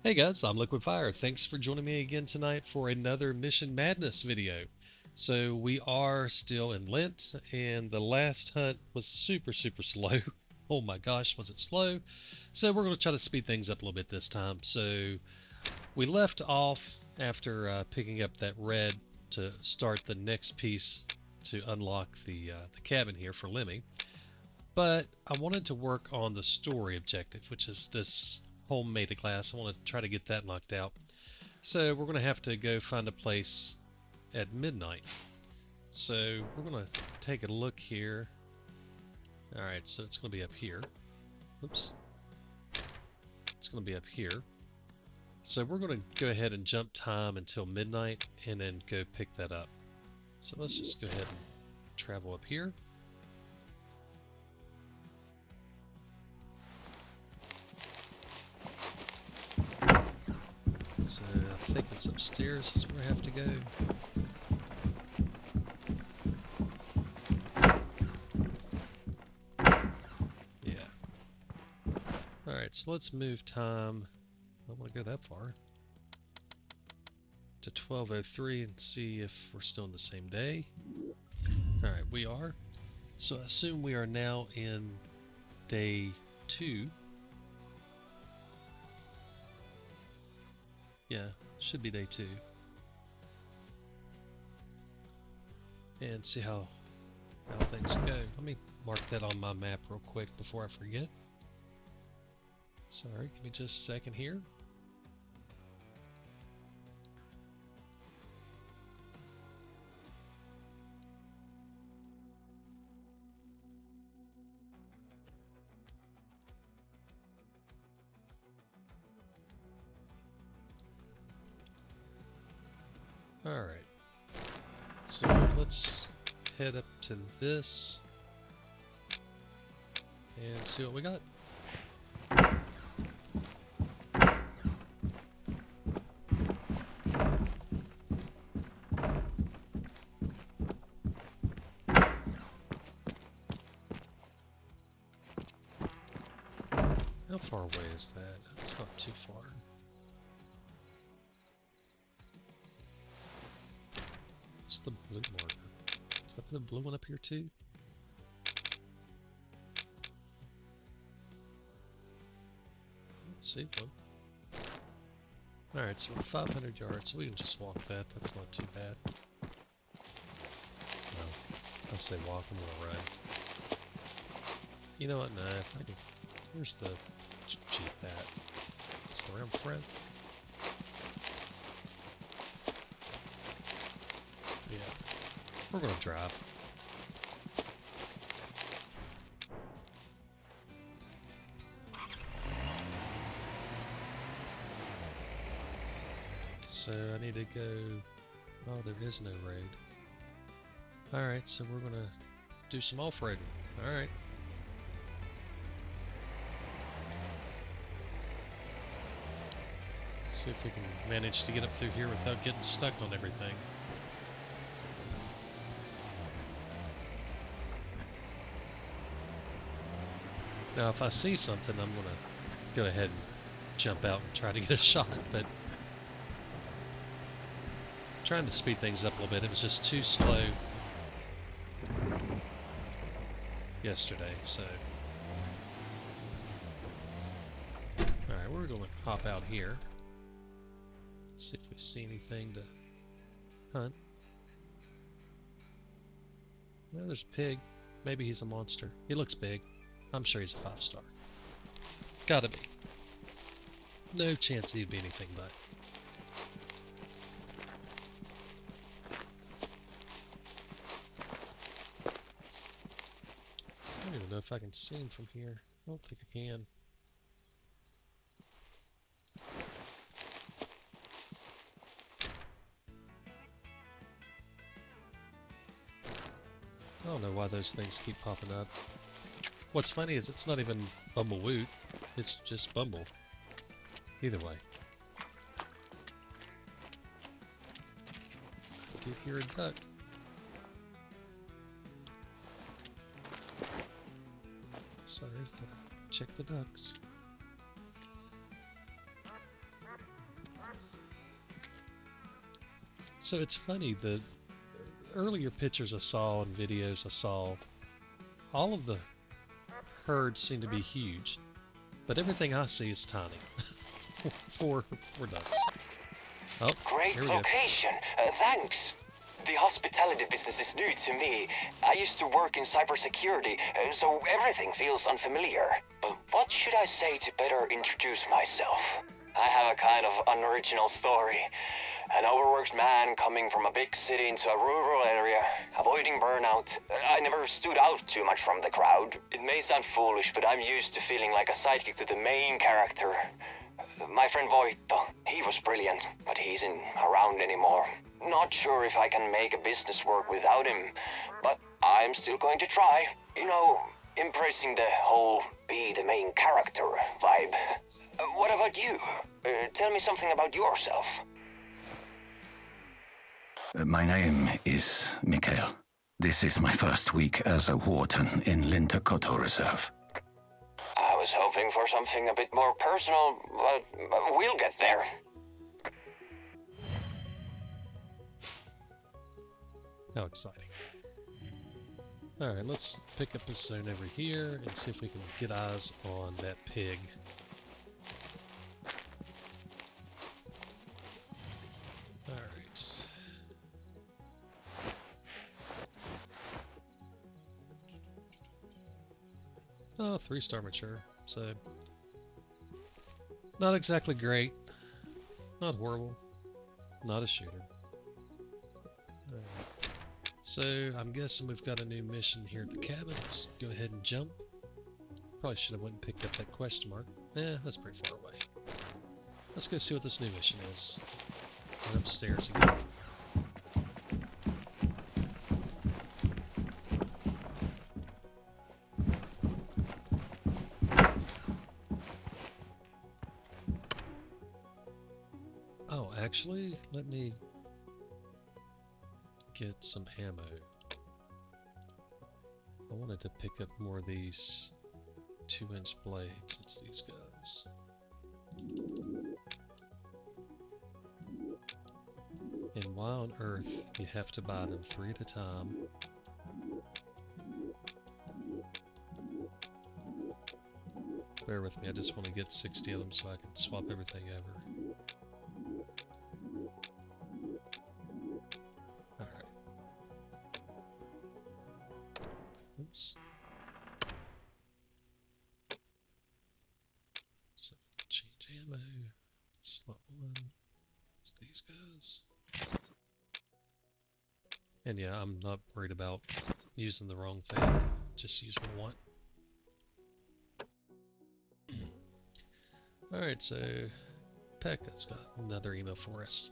Hey guys, I'm Liquid Fire. Thanks for joining me again tonight for another Mission Madness video. So we are still in Lent, and the last hunt was super slow. Oh my gosh, was it slow? So we're going to try to speed things up a little bit this time. So we left off after picking up that red to start the next piece to unlock the cabin here for Lemmy. But I wanted to work on the story objective, which is this homemade glass. I want to try to get that knocked out. So we're going to have to go find a place at midnight. So we're going to take a look here. Alright, so it's going to be up here. Oops. It's going to be up here. So we're going to go ahead and jump time until midnight and then go pick that up. So let's just go ahead and travel up here. So I think it's upstairs is where I have to go. Yeah. Alright, so let's move time. I don't want to go that far. To 12:03 and see if we're still in the same day. Alright, we are. So I assume we are now in day 2. Yeah, should be day 2. And see how things go. Let me mark that on my map real quick before I forget. Sorry, give me just a second here. Alright, so let's head up to this and see what we got. How far away is that? It's not too far. What's the blue marker? Is that the blue one up here too? See one. Alright, so we're 500 yards, so we can just walk that. That's not too bad. No, I say walk, I'm gonna run. You know what? Nah, if I can. Where's the Jeep at? It's around front. Yeah, we're gonna drive. So I need to go. Oh, there is no road. Alright, so we're gonna do some off-roading. Alright. See if we can manage to get up through here without getting stuck on everything. Now if I see something, I'm gonna go ahead and jump out and try to get a shot, but trying to speed things up a little bit. It was just too slow yesterday, so alright, we're gonna hop out here. See if we see anything to hunt. Well, there's a pig. Maybe he's a monster. He looks big. I'm sure he's a 5-star. Gotta be. No chance he'd be anything but. I don't even know if I can see him from here. I don't think I can. I don't know why those things keep popping up. What's funny is it's not even Bumblewoot, it's just Bumble. Either way. I did hear a duck. Sorry, gotta check the ducks. So it's funny, the earlier pictures I saw and videos I saw, all of the herds seem to be huge, but everything I see is tiny. for ducks. Oh, Great location. Thanks. The hospitality business is new to me. I used to work in cybersecurity, so everything feels unfamiliar. But what should I say to better introduce myself? I have a kind of unoriginal story. An overworked man coming from a big city into a rural area, avoiding burnout. I never stood out too much from the crowd. It may sound foolish, but I'm used to feeling like a sidekick to the main character. My friend Voito, he was brilliant, but he isn't around anymore. Not sure if I can make a business work without him, but I'm still going to try. You know, embracing the whole be the main character vibe. What about you? Tell me something about yourself. My name is Mikhail. This is my first week as a warden in Lintukoto Reserve. I was hoping for something a bit more personal, but we'll get there. How exciting. Alright, let's pick up this zone over here and see if we can get eyes on that pig. Alright. Oh, 3-star mature, so not exactly great, not horrible, not a shooter. So I'm guessing we've got a new mission here at the cabin. Let's go ahead and jump. Probably should have went and picked up that question mark. That's pretty far away. Let's go see what this new mission is. Went upstairs again. Oh, actually, let me get some ammo. I wanted to pick up more of these 2-inch blades. It's these guys. And why on earth you have to buy them 3 at a time? Bear with me, I just want to get 60 of them so I can swap everything over. Oops. So, change ammo. Slot 1. It's these guys. And yeah, I'm not worried about using the wrong thing. Just use what I want. Alright, so Pekka's got another email for us.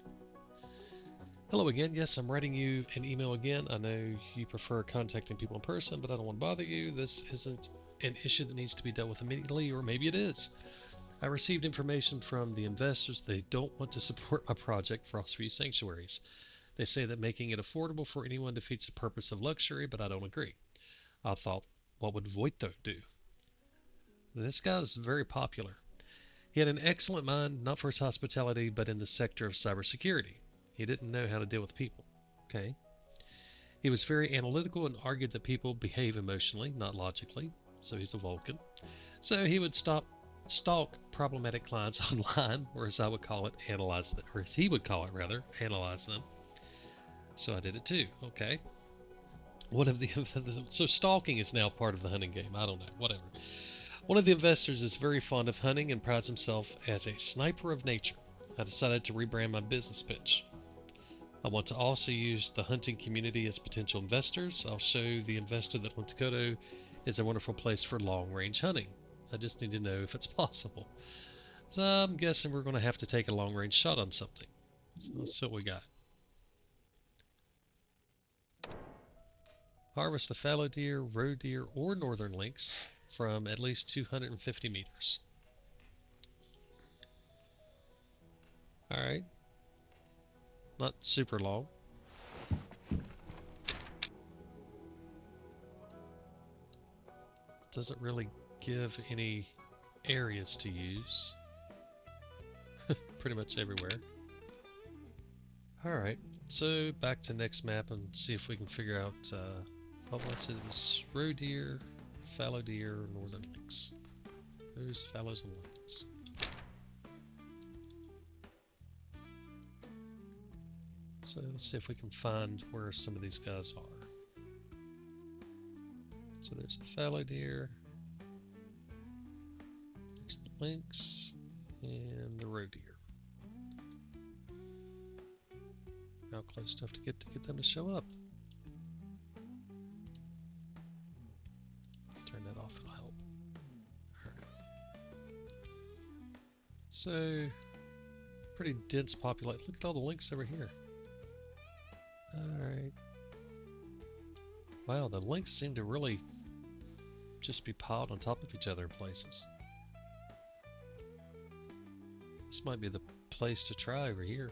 Hello again. Yes, I'm writing you an email again. I know you prefer contacting people in person, but I don't want to bother you. This isn't an issue that needs to be dealt with immediately, or maybe it is. I received information from the investors. They don't want to support my project, Frostview Sanctuaries. They say that making it affordable for anyone defeats the purpose of luxury, but I don't agree. I thought, what would Voito do? This guy is very popular. He had an excellent mind, not for his hospitality, but in the sector of cybersecurity. He didn't know how to deal with people. Okay. He was very analytical and argued that people behave emotionally, not logically. So he's a Vulcan. So he would stalk problematic clients online, or as I would call it, analyze them, or as he would call it rather, analyze them. So I did it too. Okay. So stalking is now part of the hunting game. I don't know. Whatever. One of the investors is very fond of hunting and prides himself as a sniper of nature. I decided to rebrand my business pitch. I want to also use the hunting community as potential investors. I'll show the investor that Lintukoto is a wonderful place for long-range hunting. I just need to know if it's possible. So I'm guessing we're going to have to take a long-range shot on something. So let's see what we got. Harvest the fallow deer, roe deer, or northern lynx from at least 250 meters. Alright. Not super long. Doesn't really give any areas to use. Pretty much everywhere. Alright, So back to next map and see if we can figure out what was it? It was roe deer, fallow deer, or northern lynx. Roes, fallows, and lynx. So let's see if we can find where some of these guys are. So there's a fallow deer, there's the lynx, and the roe deer. How close enough to get them to show up? Turn that off, it'll help. Alright. So, pretty dense population. Look at all the lynx over here. Alright. Wow, the lynx seem to really just be piled on top of each other in places. This might be the place to try over here.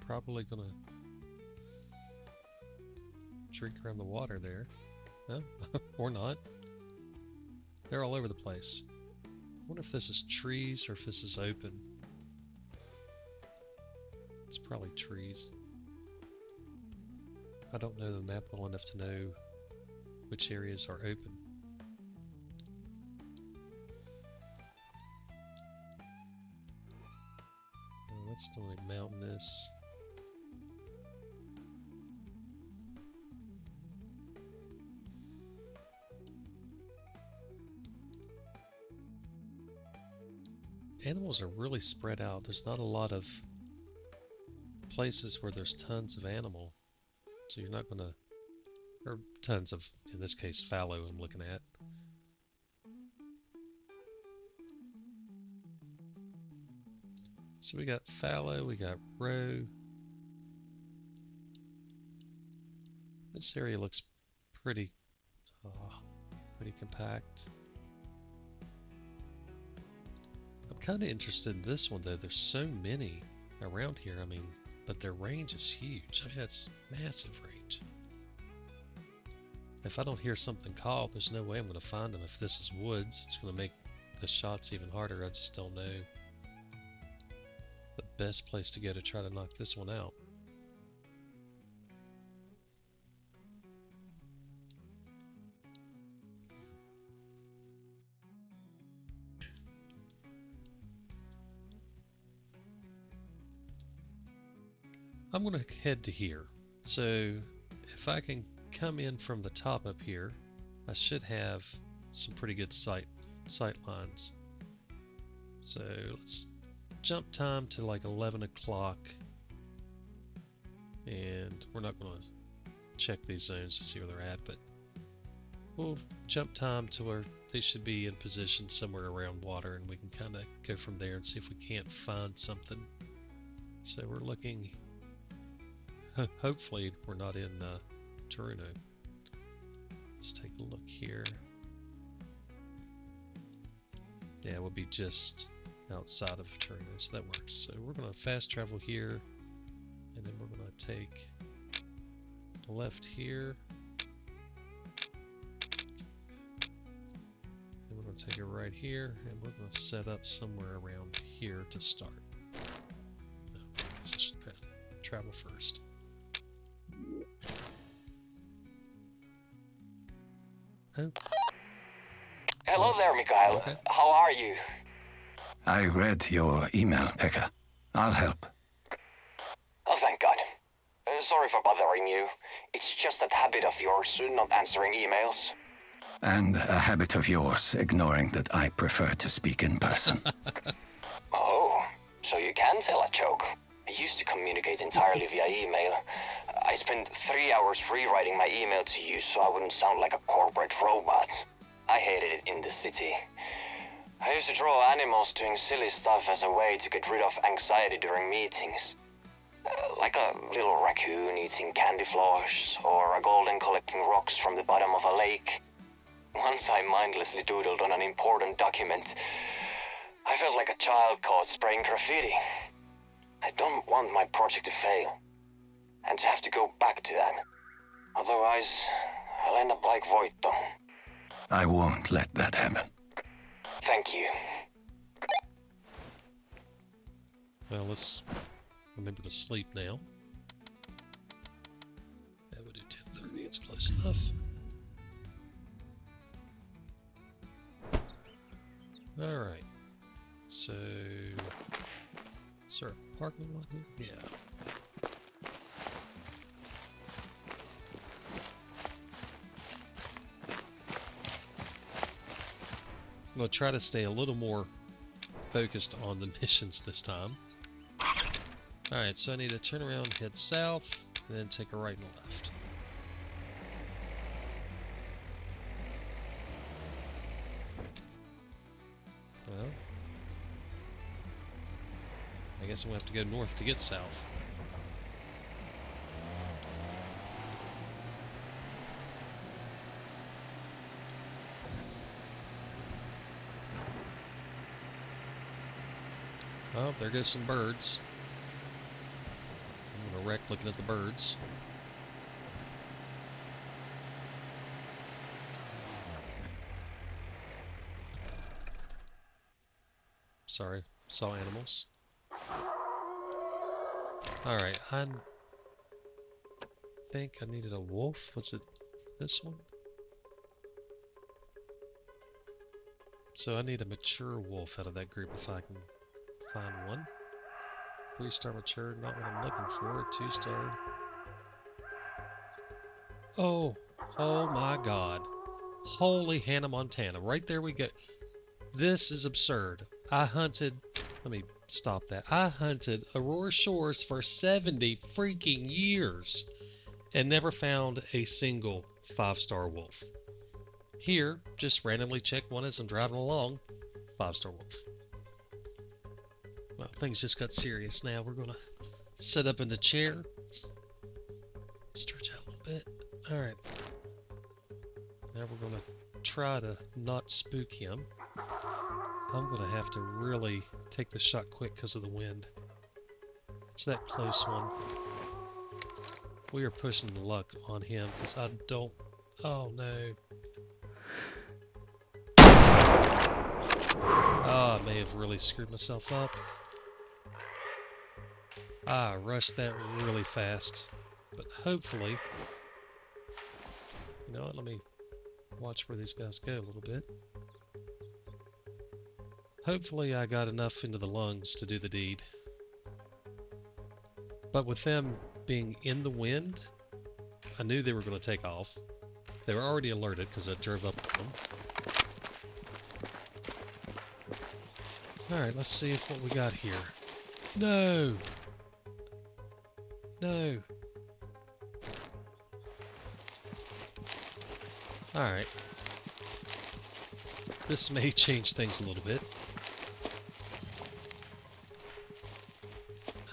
Probably gonna drink around the water there. No? Or not. They're all over the place. I wonder if this is trees or if this is open. It's probably trees. I don't know the map well enough to know which areas are open. Oh, that's still like mountainous. Animals are really spread out. There's not a lot of places where there's tons of animal. So you're not gonna, or tons of, in this case, fallow I'm looking at. So we got fallow, we got roe. This area looks pretty compact. I'm kind of interested in this one though. There's so many around here. I mean, but their range is huge. I mean, that's massive range. If I don't hear something call, there's no way I'm going to find them. If this is woods, it's going to make the shots even harder. I just don't know the best place to go to try to knock this one out. I'm going to head to here. So if I can come in from the top up here, I should have some pretty good sight lines. So let's jump time to like 11 o'clock. And we're not going to check these zones to see where they're at, but we'll jump time to where they should be in position somewhere around water, and we can kind of go from there and see if we can't find something. So we're looking. Hopefully we're not in Turuno. Let's take a look here. Yeah, we'll be just outside of Turuno, so that works. So we're going to fast travel here, and then we're going to take left here, and we're going to take a right here, and we're going to set up somewhere around here to start. No, I guess I should travel first. Oh. Hello there, Mikhail. Okay. How are you? I read your email, Pekka. I'll help. Oh, thank God. Sorry for bothering you. It's just that habit of yours, not answering emails. And a habit of yours, ignoring that I prefer to speak in person. Oh, so you can tell a joke. I used to communicate entirely via email. I spent 3 hours rewriting my email to you so I wouldn't sound like a corporate robot. I hated it in the city. I used to draw animals doing silly stuff as a way to get rid of anxiety during meetings. Like a little raccoon eating candy floss, or a golden collecting rocks from the bottom of a lake. Once I mindlessly doodled on an important document. I felt like a child caught spraying graffiti. I don't want my project to fail, and to have to go back to that. Otherwise, I'll end up like Voito. I won't let that happen. Thank you. Well, let's remember to sleep now. Yeah, we'll do 10:30. It's close enough. All right. So, is there a parking lot here? Yeah. I'm going to try to stay a little more focused on the missions this time. Alright, so I need to turn around, head south, and then take a right and a left. Well, I guess I'm going to have to go north to get south. Oh, there goes some birds. I'm gonna wreck looking at the birds. Sorry, saw animals. Alright, I think I needed a wolf. Was it this one? So I need a mature wolf out of that group if I can find one. 3-star mature, not what I'm looking for. 2-star. Oh my God. Holy Hannah Montana. Right there we go. This is absurd. Let me stop that. I hunted Aurora Shores for 70 freaking years and never found a single 5-star wolf. Here, just randomly check one as I'm driving along. 5-star wolf. Well, things just got serious now. We're gonna sit up in the chair. Stretch out a little bit. Alright. Now we're gonna try to not spook him. I'm gonna have to really take the shot quick because of the wind. It's that close one. We are pushing the luck on him because I don't... Oh no. Oh, I may have really screwed myself up. I rushed that really fast. But hopefully... You know what, let me watch where these guys go a little bit. Hopefully I got enough into the lungs to do the deed. But with them being in the wind, I knew they were going to take off. They were already alerted because I drove up with them. Alright, let's see what we got here. No! No! Alright. This may change things a little bit.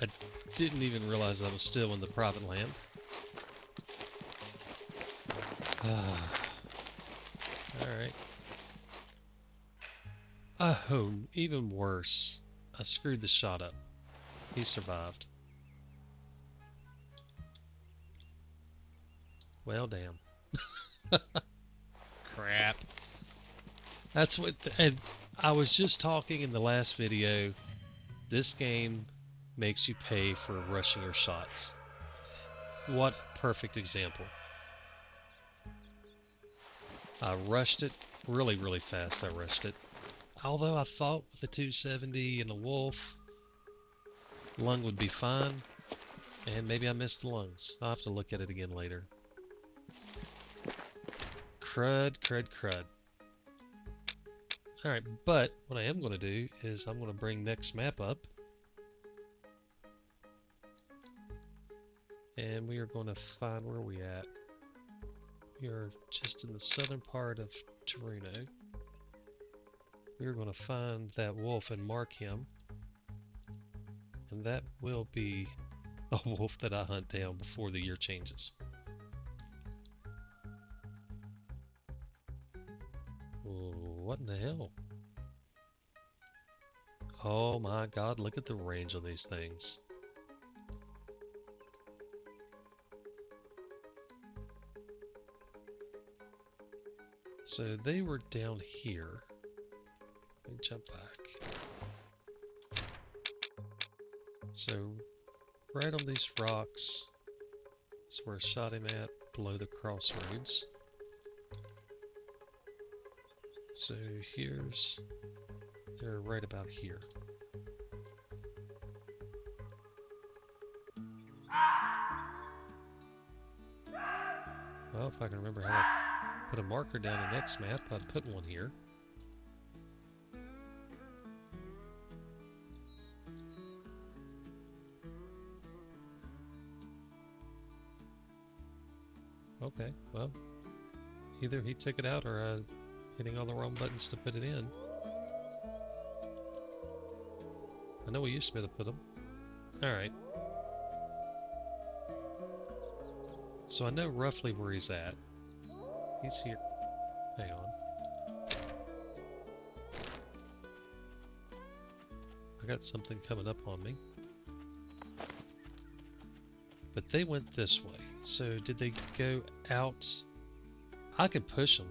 I didn't even realize I was still in the private land. Alright. Oh, even worse. I screwed the shot up. He survived. Well, damn. Crap. That's what... And I was just talking in the last video. This game makes you pay for rushing your shots. What a perfect example. I rushed it really, really fast. I rushed it. Although I thought with the 270 and the wolf, lung would be fine. And maybe I missed the lungs. I'll have to look at it again later. Crud, crud, crud. Alright, but what I am going to do is I'm going to bring next map up. And we are going to find where we at. We are just in the southern part of Toruno. We are going to find that wolf and mark him. And that will be a wolf that I hunt down before the year changes. What in the hell? Oh my god, look at the range on these things. So they were down here. Let me jump back. So right on these rocks. That's where I shot him at, below the crossroads. So they're right about here. Well, if I can remember how to put a marker down in X map, I'd put one here. Okay, well, either he took it out or hitting all the wrong buttons to put it in. I know we used to be able to put them. Alright. So I know roughly where he's at. He's here. Hang on. I got something coming up on me. But they went this way. So did they go out? I can push them.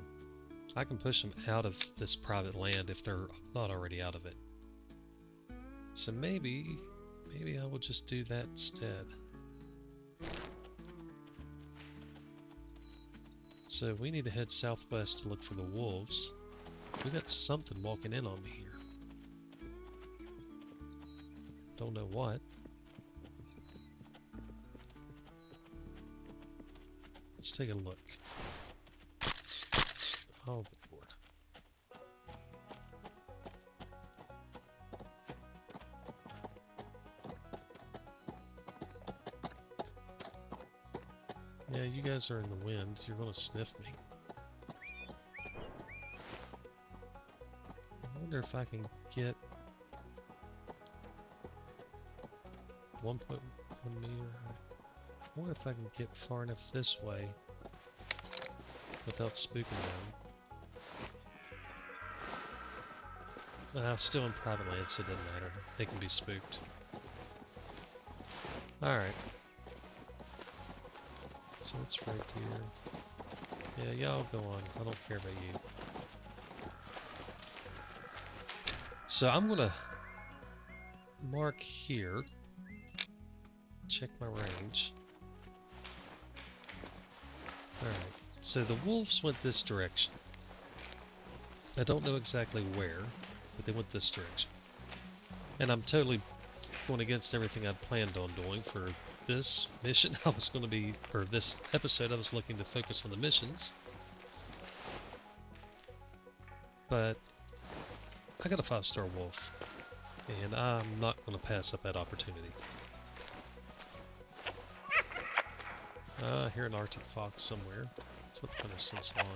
I can push them out of this private land if they're not already out of it. So maybe I will just do that instead. So we need to head southwest to look for the wolves. We got something walking in on me here. Don't know what. Let's take a look. Oh, good lord. Yeah, you guys are in the wind. You're gonna sniff me. I wonder if I can get 1.1 meter. I wonder if I can get far enough this way without spooking them. Still in private land, so it doesn't matter. They can be spooked. Alright. So it's right here. Yeah, y'all go on. I don't care about you. So I'm gonna mark here. Check my range. Alright. So the wolves went this direction. I don't know exactly where, but they went this direction. And I'm totally going against everything I'd planned on doing for this mission. I was going to be, or this episode, I was looking to focus on the missions. But I got a 5-star wolf, and I'm not going to pass up that opportunity. I hear an Arctic fox somewhere. That's what the hunter sense on.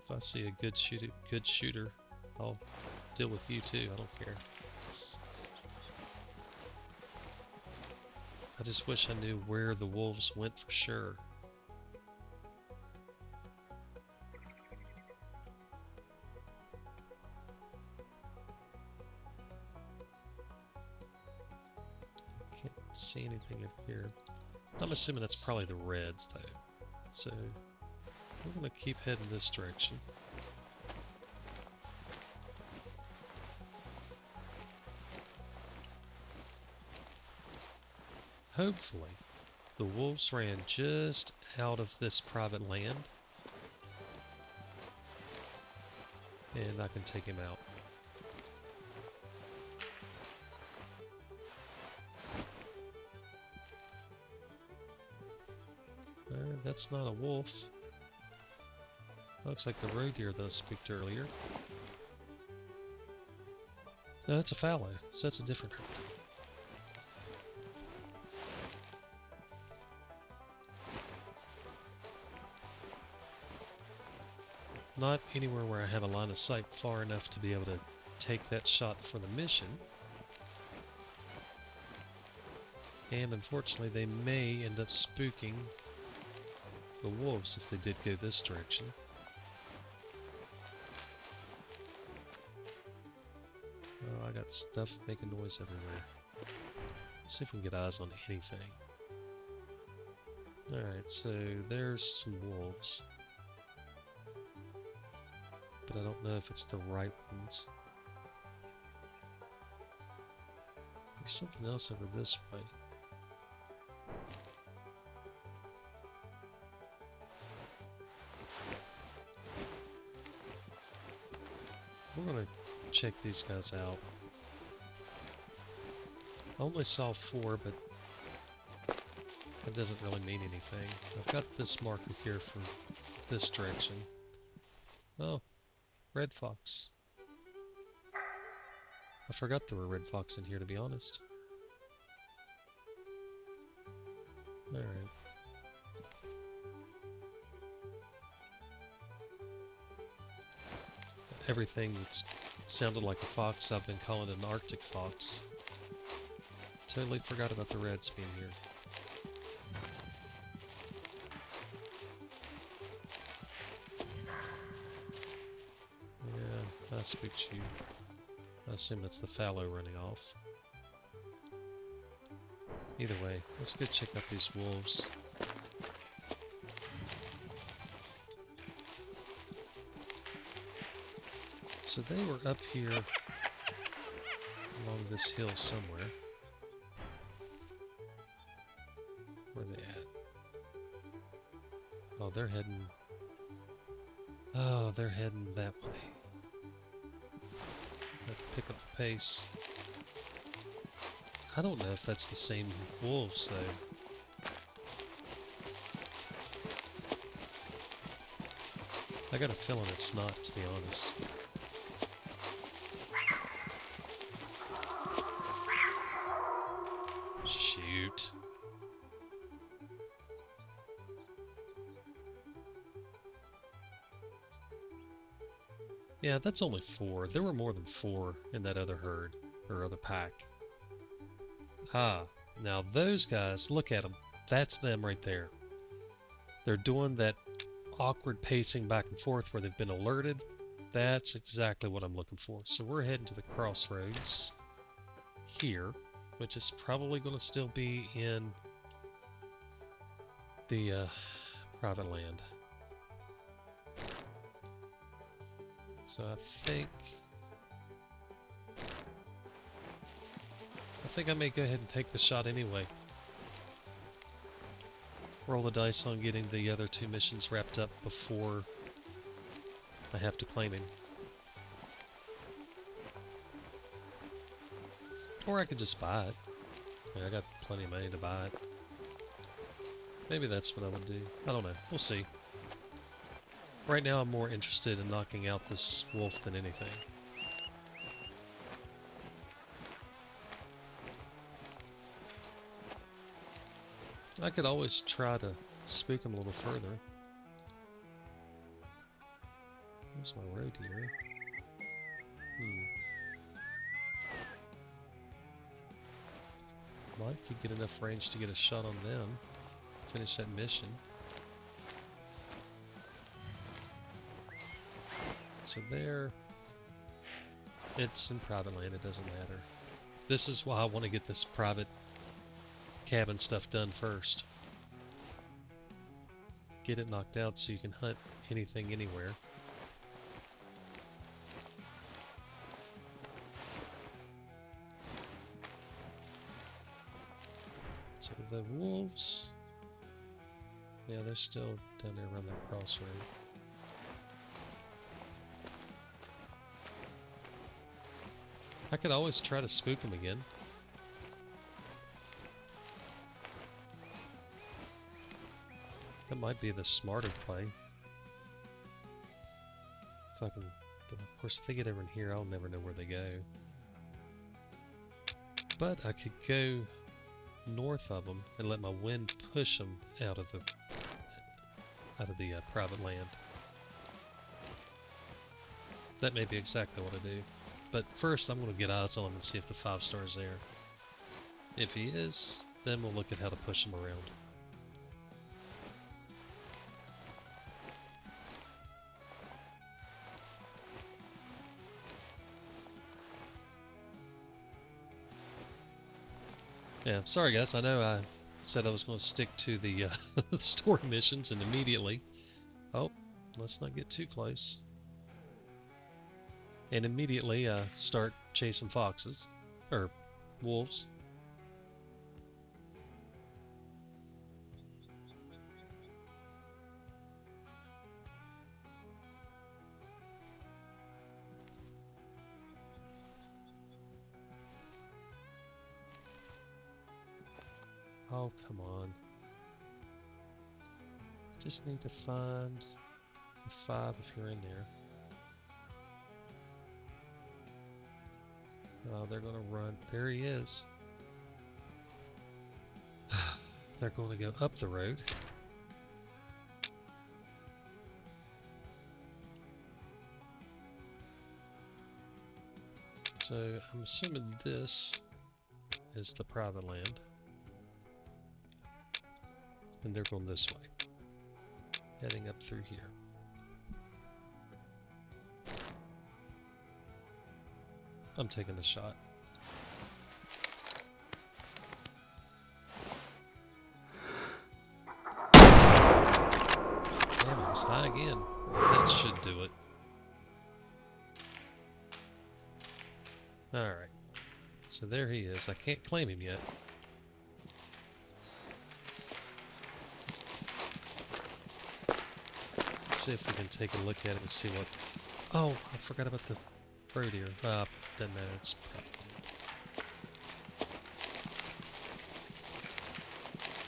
If I see a good shooter, I'll deal with you too. I don't care. I just wish I knew where the wolves went for sure. Can't see anything up here. I'm assuming that's probably the reds though. So we're gonna keep heading this direction. Hopefully, the wolves ran just out of this private land, and I can take him out. That's not a wolf. Looks like the roe deer that I spooked earlier. No, that's a fallow, so that's a different herd. Not anywhere where I have a line of sight far enough to be able to take that shot for the mission. And unfortunately, they may end up spooking the wolves if they did go this direction. Oh, I got stuff making noise everywhere. Let's see if we can get eyes on anything. Alright, so there's some wolves. But I don't know if it's the right ones. There's something else over this way. We're gonna check these guys out. I only saw 4, but that doesn't really mean anything. I've got this marker here for this direction. Oh, red fox. I forgot there were red fox in here, to be honest. Alright. Everything that's sounded like a fox, I've been calling an Arctic fox. Totally forgot about the reds being here. Yeah, I spooked you. I assume that's the fallow running off. Either way, let's go check out these wolves. So they were up here along this hill somewhere. Where are they at? Oh, they're heading... Oh, they're heading that way. Have to pick up the pace. I don't know if that's the same wolves, though. I got a feeling it's not, to be honest. Shoot. Yeah, that's only 4. There were more than 4 in that other herd, or other pack. Ah, now those guys, look at them. That's them right there. They're doing that awkward pacing back and forth where they've been alerted. That's exactly what I'm looking for. So we're heading to the crossroads here, which is probably going to still be in the private land. So I think I may go ahead and take the shot anyway. Roll the dice on getting the other 2 missions wrapped up before I have to claim him. Or I could just buy it. I mean, I got plenty of money to buy it. Maybe that's what I would do. I don't know. We'll see. Right now I'm more interested in knocking out this wolf than anything. I could always try to spook him a little further. Where's my road here? Might could get enough range to get a shot on them. Finish that mission. So there, it's in private land, it doesn't matter. This is why I want to get this private cabin stuff done first. Get it knocked out so you can hunt anything anywhere. So the wolves, yeah, they're still down there around that crossroad. I could always try to spook them again. That might be the smarter play. Fucking, but of course, if they get over in here, I'll never know where they go. But I could go north of them and let my wind push them out of the private land. That may be exactly what I do. But first, I'm going to get eyes on him and see if the 5-star's there. If he is, then we'll look at how to push him around. Yeah, sorry guys, I know I said I was going to stick to the story missions, and immediately... Oh, let's not get too close. And immediately start chasing foxes, or wolves. Oh, come on. Just need to find the 5 if you're in there. Oh, they're gonna run. There he is. They're going to go up the road. So I'm assuming this is the private land. And they're going this way. Heading up through here. I'm taking the shot. Damn, I was high again. That should do it. Alright. So there he is. I can't claim him yet. Let's see if we can take a look at it and see what... Oh, I forgot about the road here. Doesn't matter. It's...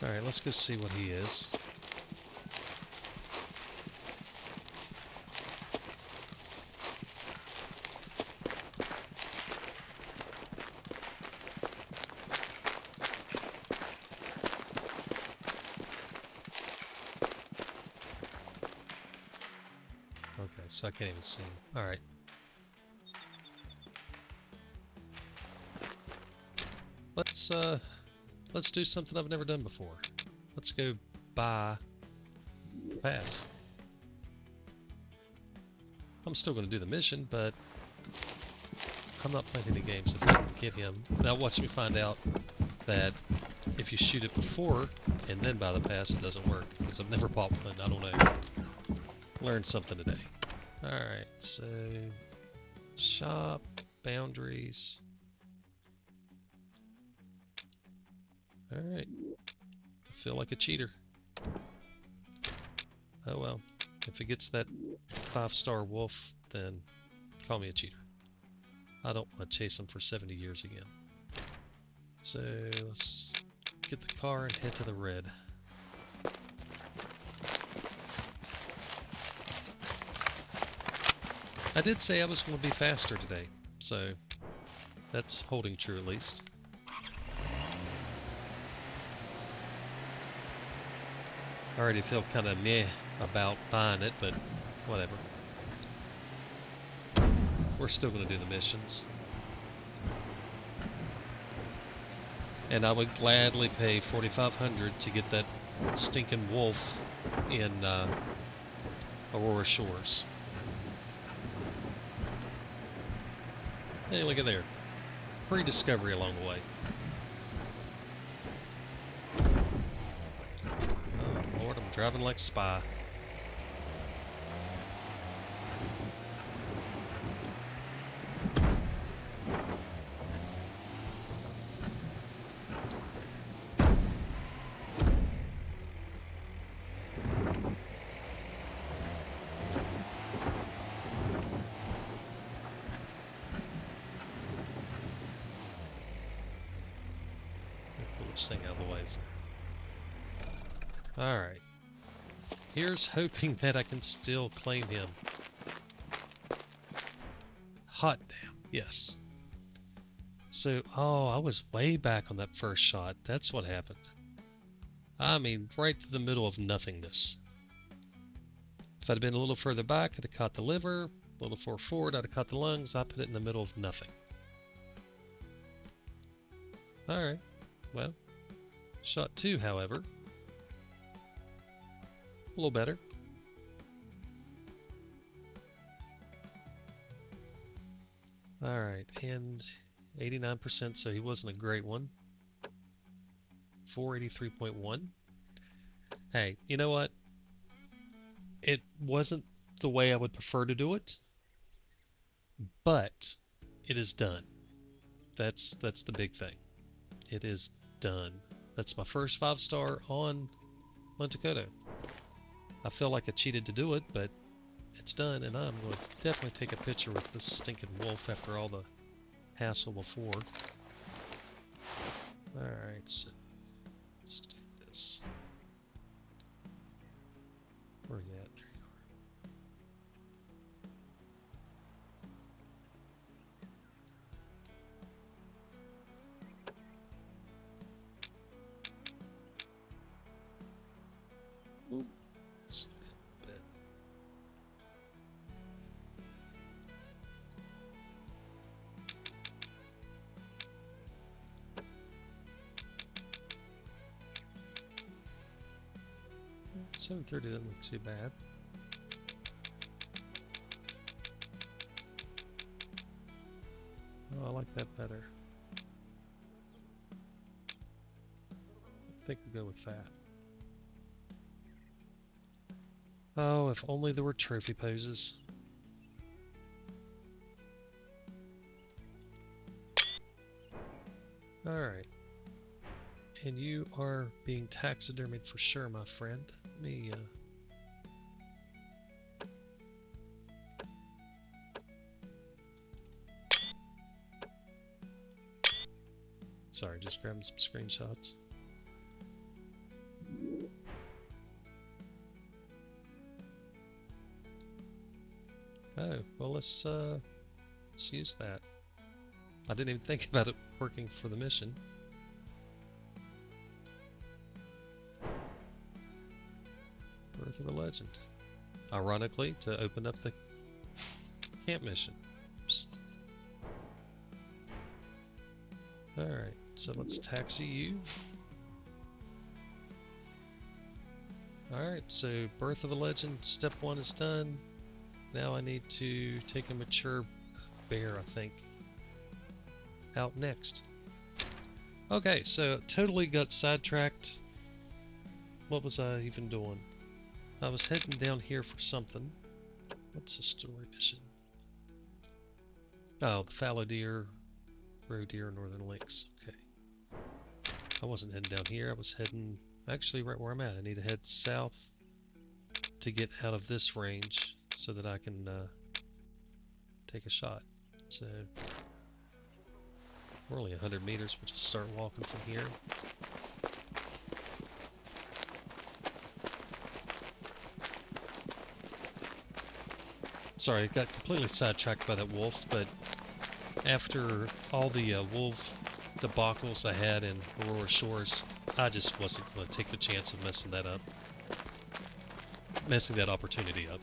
Alright, let's go see what he is. Okay, so I can't even see him. Alright. Let's do something I've never done before. Let's go buy pass. I'm still going to do the mission, but I'm not playing any games if I can get him. Now watch me find out that if you shoot it before and then buy the pass, it doesn't work. Because I've never bought one. I don't know. Learned something today. Alright, so... Shop, boundaries... Alright. I feel like a cheater. Oh well. If it gets that 5-star wolf, then call me a cheater. I don't want to chase him for 70 years again. So let's get the car and head to the red. I did say I was going to be faster today, so that's holding true at least. I already feel kind of meh about buying it, but whatever. We're still going to do the missions. And I would gladly pay $4,500 to get that stinking wolf in Aurora Shores. Hey, look at there. Pre-discovery along the way. Oh Lord, I'm driving like a spy. Thing out of the way. Alright. Here's hoping that I can still claim him. Hot damn. Yes. So, oh, I was way back on that first shot. That's what happened. I mean, right to the middle of nothingness. If I'd been a little further back, I'd have caught the liver. A little further forward, I'd have caught the lungs. I put it in the middle of nothing. Alright. Well. Shot 2, however, a little better. Alright, and 89%, so he wasn't a great one. 483.1. Hey, you know what? It wasn't the way I would prefer to do it, but it is done. That's the big thing. It is done. That's my first 5-star on Lintukoto. I feel like I cheated to do it, but it's done, and I'm going to definitely take a picture with this stinking wolf after all the hassle before. Alright, so Let's do this. Where are you at? There you are. Ooh, it's a bit. $730 doesn't look too bad. Oh, I like that better. I think we'll go with that. Oh, if only there were trophy poses. Alright. And you are being taxidermied for sure, my friend. Let me, Sorry, just grabbing some screenshots. Oh, well let's use that. I didn't even think about it working for the mission. Birth of a Legend. Ironically, to open up the camp mission. Alright, so let's taxi you. Alright, so Birth of a Legend, step 1 is done. Now I need to take a mature bear, I think, out next. Okay, so totally got sidetracked. What was I even doing? I was heading down here for something. What's the story mission? Oh, the fallow deer, roe deer, northern lynx. Okay. I wasn't heading down here. I was heading actually right where I'm at. I need to head south to get out of this range so that I can take a shot. So we're only 100 meters. We'll just start walking from here. Sorry, I got completely sidetracked by that wolf, but after all the wolf debacles I had in Aurora Shores, I just wasn't going to take the chance of messing that up. Messing that opportunity up.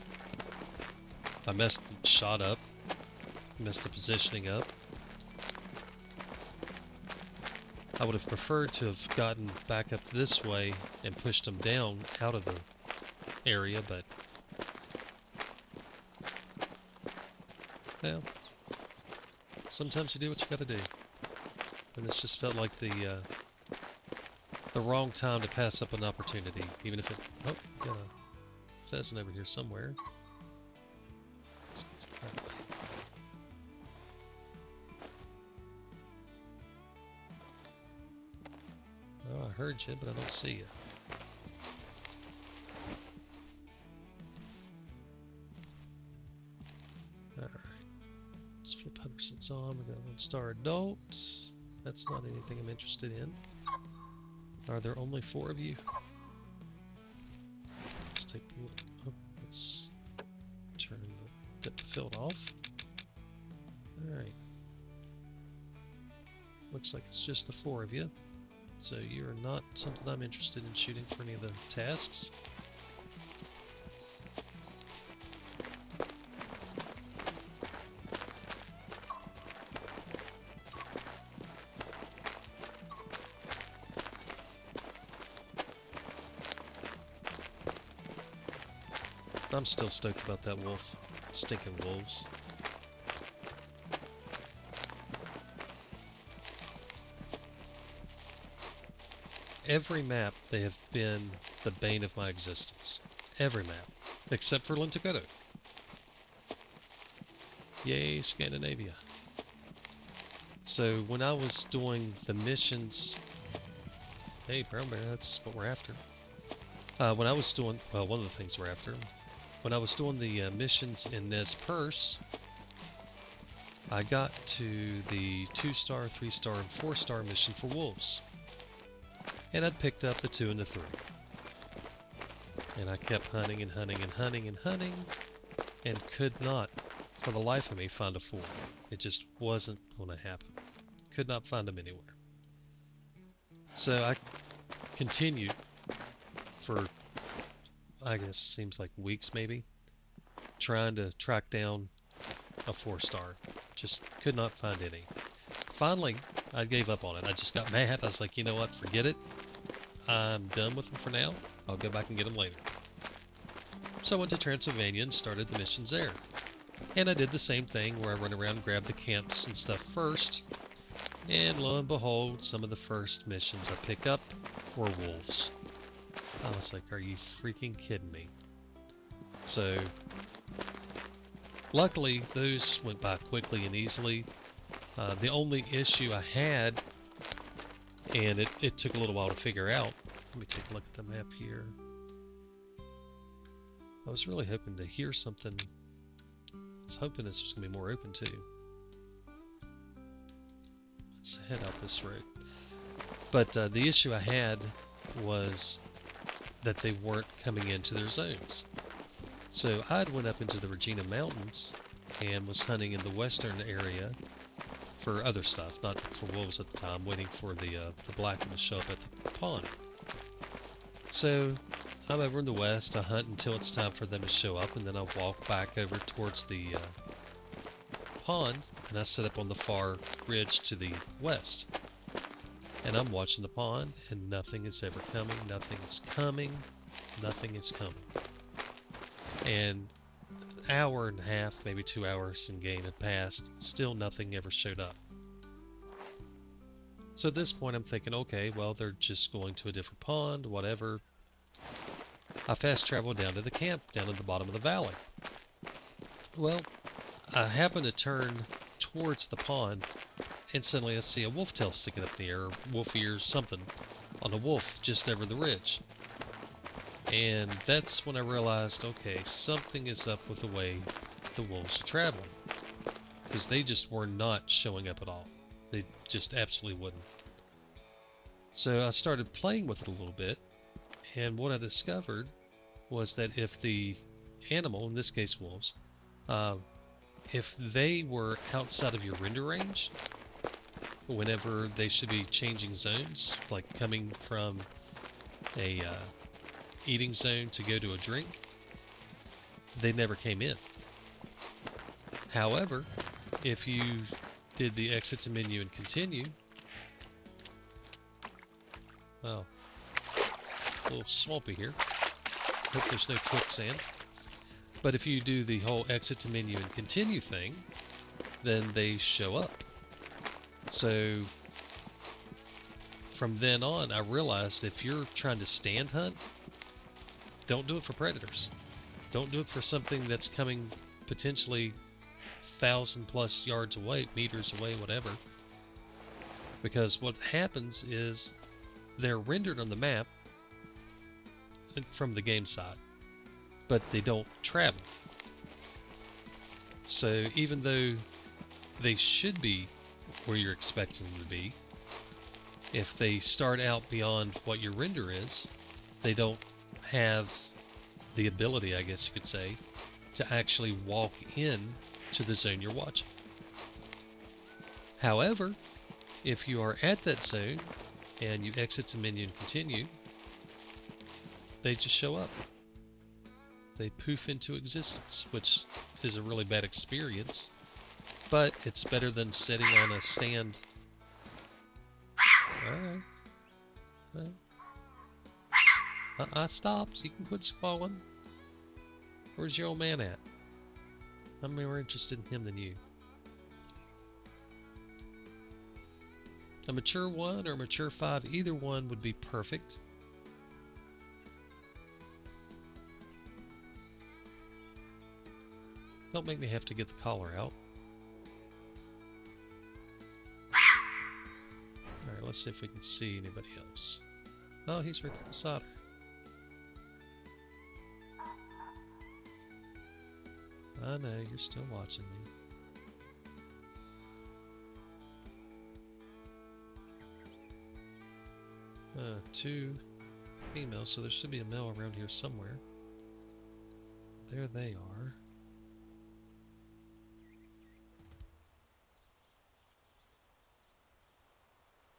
I messed the shot up, messed the positioning up. I would have preferred to have gotten back up this way and pushed them down out of the area, but well, sometimes you do what you gotta do. And this just felt like the wrong time to pass up an opportunity, even if it... Oh, got a pheasant over here somewhere. Oh, I heard you, but I don't see you. Alright. Let's flip Henderson's on. We got 1-star adult. That's not anything I'm interested in. Are there only 4 of you? Let's take a look. Oh, let's turn the depth of field off. Alright. Looks like it's just the 4 of you. So you're not something I'm interested in shooting for any of the tasks. I'm still stoked about that wolf. Stinking wolves. Every map, they have been the bane of my existence. Every map. Except for Lintukoto. Yay, Scandinavia. So when I was doing the missions... Hey, brown bear, that's what we're after. When I was doing... Well, one of the things we're after. When I was doing the missions in Nez Perce, I got to the 2-star, 3-star, and 4-star mission for wolves. and I'd picked up the 2 and the 3. And I kept hunting and hunting and hunting and hunting, and could not, for the life of me, find a 4. It just wasn't going to happen. Could not find them anywhere. So I continued for, I guess, seems like weeks maybe, trying to track down a 4-star. Just could not find any. Finally, I gave up on it. I just got mad. I was like, you know what, forget it. I'm done with them for now. I'll go back and get them later. So I went to Transylvania and started the missions there. And I did the same thing where I run around and grab the camps and stuff first. And lo and behold, some of the first missions I pick up were wolves. I was like, are you freaking kidding me? So, luckily, those went by quickly and easily. The only issue I had, and it took a little while to figure out. Let me take a look at the map here. I was really hoping to hear something. I was hoping this was going to be more open too. Let's head out this road. But the issue I had was that they weren't coming into their zones. So I'd went up into the Regina Mountains and was hunting in the western area for other stuff, not for wolves at the time, waiting for the black one to show up at the pond. So I'm over in the west, I hunt until it's time for them to show up, and then I walk back over towards the pond, and I set up on the far ridge to the west. And I'm watching the pond, and nothing is ever coming, nothing is coming, nothing is coming. And an hour and a half, maybe 2 hours in game had passed, still nothing ever showed up. So at this point I'm thinking, okay, well, they're just going to a different pond, whatever. I fast traveled down to the camp, down at the bottom of the valley. Well, I happen to turn towards the pond, and suddenly I see a wolf tail sticking up in the air, or wolf ears, something, on a wolf just over the ridge. And that's when I realized, okay, something is up with the way the wolves are traveling. Because they just were not showing up at all. They just absolutely wouldn't. So I started playing with it a little bit, and what I discovered was that if the animal, in this case wolves, if they were outside of your render range, whenever they should be changing zones, like coming from a eating zone to go to a drink, they never came in. However, if you did the exit to menu and continue, well, a little swampy here. Hope there's no quicksand. But if you do the whole exit to menu and continue thing, then they show up. So from then on, I realized if you're trying to stand hunt, don't do it for predators. Don't do it for something that's coming potentially 1,000+ yards away, meters away, whatever. Because what happens is they're rendered on the map from the game side, but they don't travel. So even though they should be where you're expecting them to be, if they start out beyond what your render is, they don't have the ability, I guess you could say, to actually walk in to the zone you're watching. However, if you are at that zone and you exit to menu and continue, they just show up. They poof into existence, which is a really bad experience, but it's better than sitting on a stand. Alright. Well, I stopped. You can quit squalling. Where's your old man at? I'm more interested in him than you. A mature 1 or a mature 5, either one would be perfect. Don't make me have to get the collar out. Alright, let's see if we can see anybody else. Oh, he's right there beside her. I know, you're still watching me. 2 females, so there should be a male around here somewhere. There they are.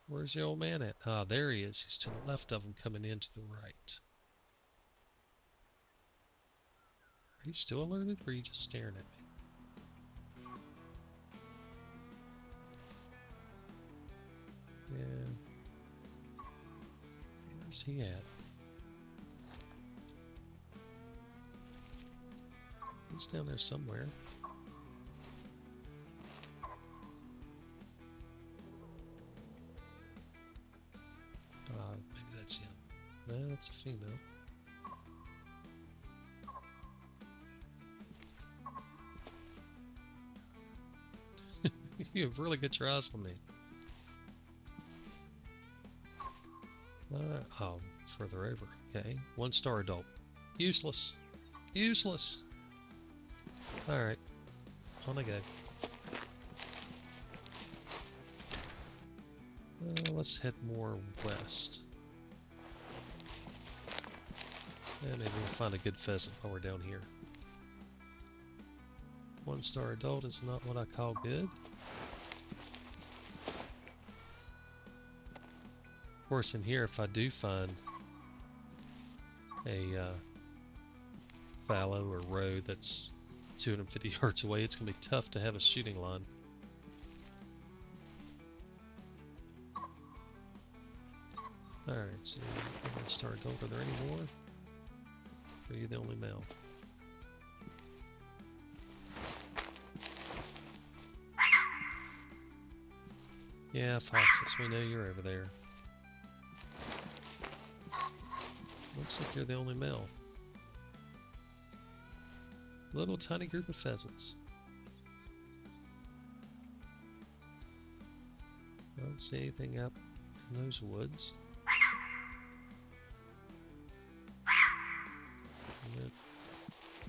Where's the old man at? Ah, there he is. He's to the left of him, coming in to the right. Are you still alerted, or are you just staring at me? Yeah. Where's he at? He's down there somewhere. Maybe that's him. No, that's a female. You have really got your eyes on me. Oh, further over. Okay. 1-star adult. Useless. Useless. Alright. On I go. Let's head more west. And maybe we'll find a good pheasant while we're down here. 1-star adult is not what I call good. Of course, in here, if I do find a fallow or roe that's 250 yards away, it's going to be tough to have a shooting line. Alright, so 1-star adult, are there any more? Or are you the only male? Yeah, foxes, we know you're over there. Looks like you're the only male. Little tiny group of pheasants. I don't see anything up in those woods.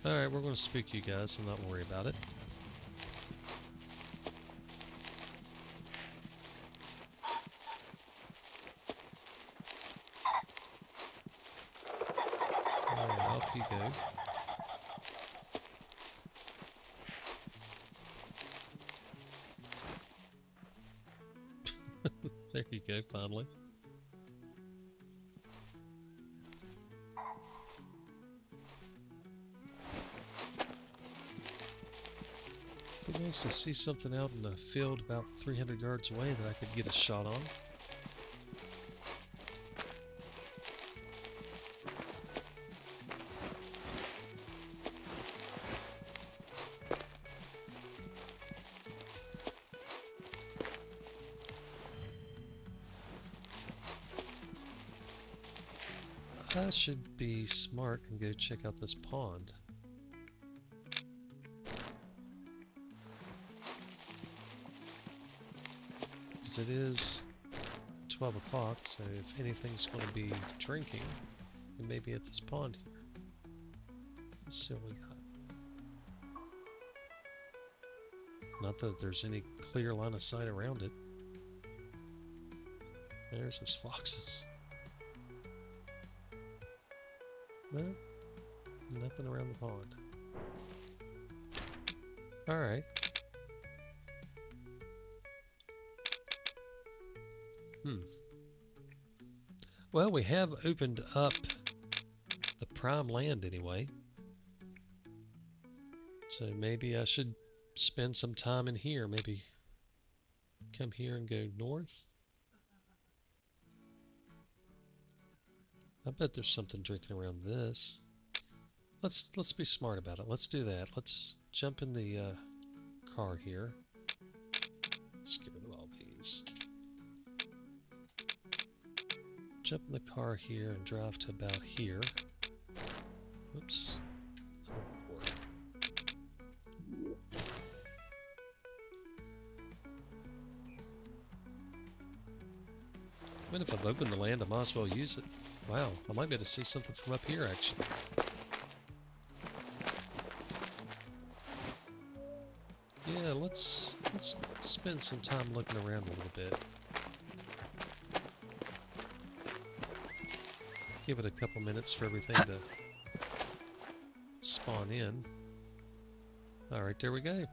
Alright, we're going to spook you guys and not worry about it. Alright, off you go. There you go, finally. It'd be nice to see something out in the field about 300 yards away that I could get a shot on. I should be smart and go check out this pond. Because it is 12 o'clock, so if anything's going to be drinking, it may be at this pond here. Let's see what we got. Not that there's any clear line of sight around it. There's those foxes. No, nothing around the pond. Alright. Well, we have opened up the prime land anyway. So maybe I should spend some time in here. Maybe come here and go north. I bet there's something drinking around this. Let's be smart about it. Let's do that. Let's jump in the car here. Let's get rid of all these. Jump in the car here and drive to about here. Oops. Oh boy. I mean, if I've opened the land, I might as well use it. Wow, I might be able to see something from up here, actually. Yeah, let's spend some time looking around a little bit. Give it a couple minutes for everything to spawn in. Alright, there we go.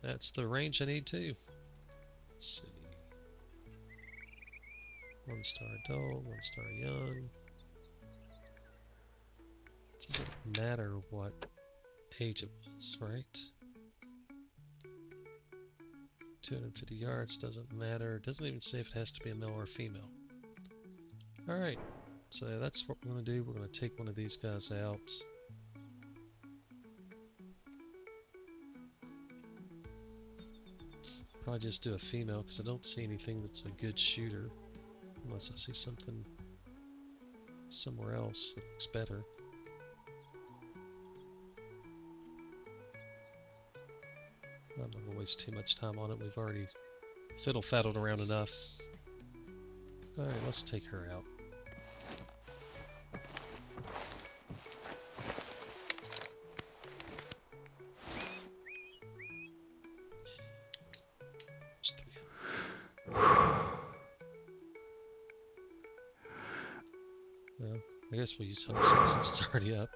That's the range I need too. Let's see. 1-star adult, 1-star young. Doesn't matter what age it was, right? 250 yards doesn't matter. It doesn't even say if it has to be a male or a female. Alright, so that's what we're going to do. We're going to take one of these guys out. Probably just do a female because I don't see anything that's a good shooter. Unless I see something somewhere else that looks better. I'm not going to waste too much time on it. We've already fiddle-faddled around enough. Alright, let's take her out. Well, I guess we'll use Hunter since it's already up.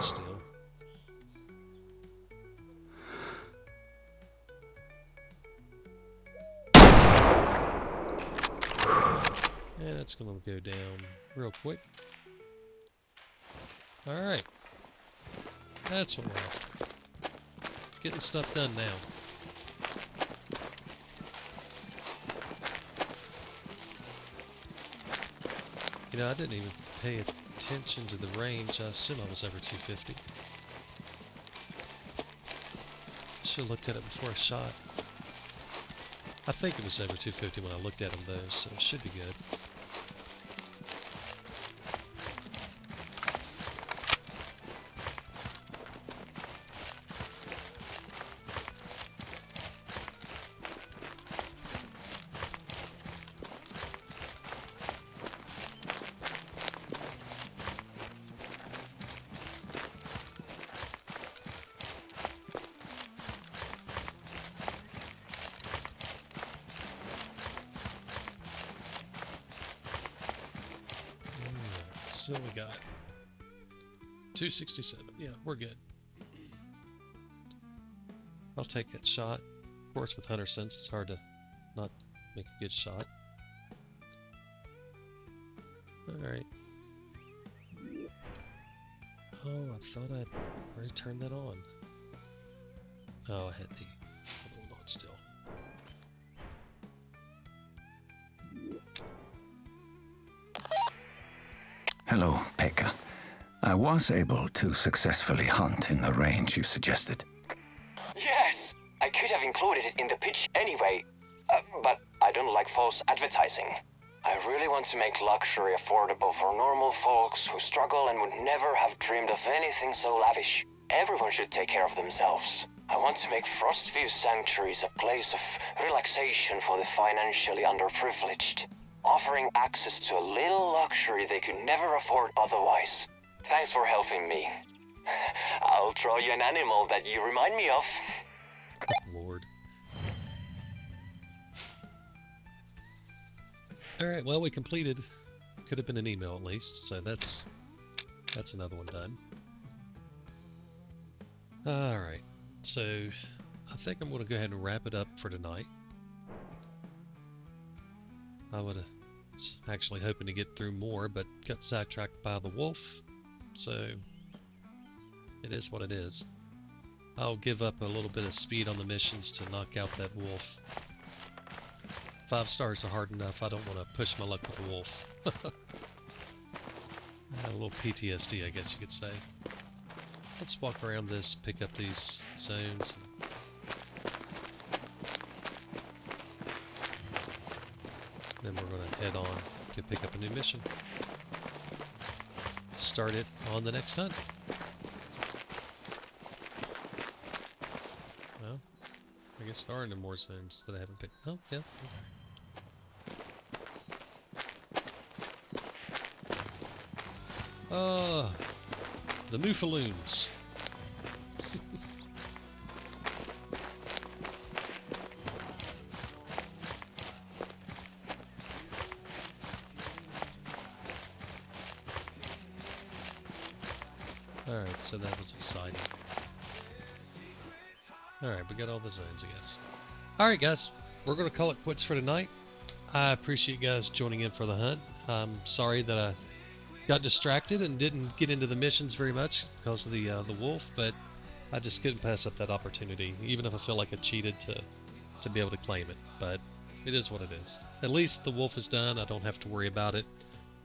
Still. And that's going to go down real quick. Alright. That's what we're after. Getting stuff done now. You know, I didn't even pay attention to the range. I assume I was over 250. Should have looked at it before I shot. I think it was over 250 when I looked at them though, so it should be good. So we got 267. Yeah, we're good. I'll take that shot. Of course, with Hunter Sense, it's hard to not make a good shot. Alright. Oh, I thought I'd already turned that on. Oh, I had the other one on still. Hello, Pekka. I was able to successfully hunt in the range you suggested. Yes! I could have included it in the pitch anyway. But I don't like false advertising. I really want to make luxury affordable for normal folks who struggle and would never have dreamed of anything so lavish. Everyone should take care of themselves. I want to make Frostview Sanctuaries a place of relaxation for the financially underprivileged, offering access to a little luxury they could never afford otherwise. Thanks for helping me. I'll draw you an animal that you remind me of. Lord. Alright, well, we completed. Could have been an email at least, so that's another one done. Alright, so I think I'm going to go ahead and wrap it up for tonight. I was actually hoping to get through more, but got sidetracked by the wolf, so it is what it is. I'll give up a little bit of speed on the missions to knock out that wolf. 5 stars are hard enough. I don't want to push my luck with the wolf. A little PTSD, I guess you could say. Let's walk around this, pick up these zones. Then we're going to head on to pick up a new mission. Start it on the next hunt. Well, I guess there are no more zones that I haven't picked. Oh, yeah. The Moofaloons. Alright, so that was exciting. Alright, we got all the zones, I guess. Alright guys, we're going to call it quits for tonight. I appreciate you guys joining in for the hunt. I'm sorry that I got distracted and didn't get into the missions very much because of the wolf, but I just couldn't pass up that opportunity, even if I feel like I cheated to be able to claim it. But it is what it is. At least the wolf is done. I don't have to worry about it.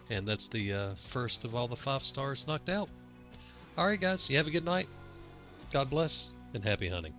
And that's the first of all the 5 stars knocked out. Alright guys, you have a good night. God bless, and happy hunting.